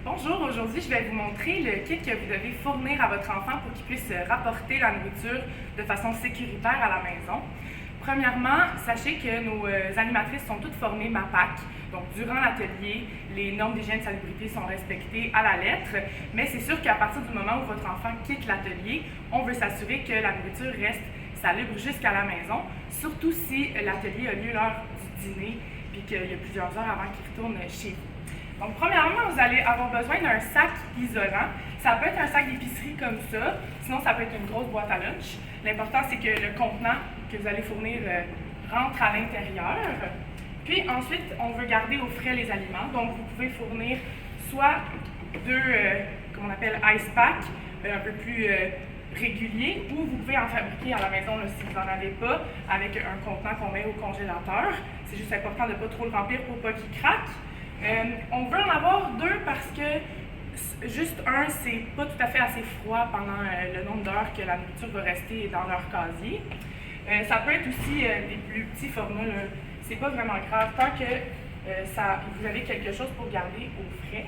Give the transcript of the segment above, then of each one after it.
Bonjour, aujourd'hui je vais vous montrer le kit que vous devez fournir à votre enfant pour qu'il puisse rapporter la nourriture de façon sécuritaire à la maison. Premièrement, sachez que nos animatrices sont toutes formées MAPAC. Donc durant l'atelier, les normes d'hygiène et de salubrité sont respectées à la lettre, mais c'est sûr qu'à partir du moment où votre enfant quitte l'atelier, on veut s'assurer que la nourriture reste salubre jusqu'à la maison, surtout si l'atelier a lieu l'heure du dîner puis qu'il y a plusieurs heures avant qu'il retourne chez vous. Donc, premièrement, vous allez avoir besoin d'un sac isolant. Ça peut être un sac d'épicerie comme ça, sinon ça peut être une grosse boîte à lunch. L'important, c'est que le contenant que vous allez fournir rentre à l'intérieur. Puis ensuite, on veut garder au frais les aliments. Donc, vous pouvez fournir soit deux, comme on appelle, ice pack, un peu plus réguliers, ou vous pouvez en fabriquer à la maison là, si vous n'en avez pas, avec un contenant qu'on met au congélateur. C'est juste important de ne pas trop le remplir pour pas qu'il craque. On veut en avoir deux parce que juste un, c'est pas tout à fait assez froid pendant le nombre d'heures que la nourriture va rester dans leur casier. Ça peut être aussi des plus petits formats, c'est pas vraiment grave, tant que vous avez quelque chose pour garder au frais.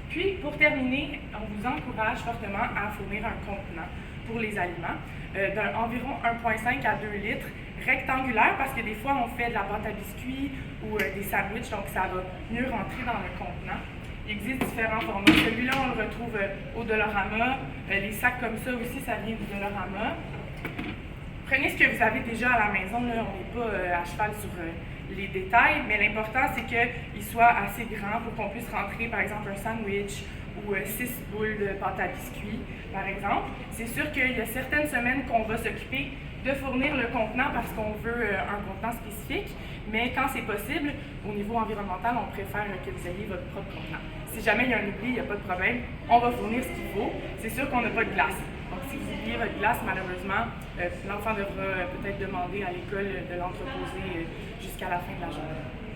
Puis, pour terminer, on vous encourage fortement à fournir un contenant pour les aliments d'environ 1,5 à 2 litres, rectangulaire, parce que des fois, on fait de la pâte à biscuits ou des sandwichs, donc ça va mieux rentrer dans le contenant. Il existe différents formats. Celui-là, on le retrouve au Dollarama. Les sacs comme ça aussi, ça vient du Dollarama. Prenez ce que vous avez déjà à la maison. Là, on n'est pas à cheval sur les détails, mais l'important, c'est qu'il soit assez grand pour qu'on puisse rentrer, par exemple, un sandwich ou 6 boules de pâte à biscuits, par exemple. C'est sûr qu'il y a certaines semaines qu'on va s'occuper de fournir le contenant parce qu'on veut un contenant spécifique, mais quand c'est possible, au niveau environnemental, on préfère que vous ayez votre propre contenant. Si jamais il y a un oubli, il n'y a pas de problème, on va fournir ce qu'il faut. C'est sûr qu'on n'a pas de glace. Donc si vous oubliez votre glace, malheureusement, l'enfant devra peut-être demander à l'école de l'entreposer jusqu'à la fin de la journée.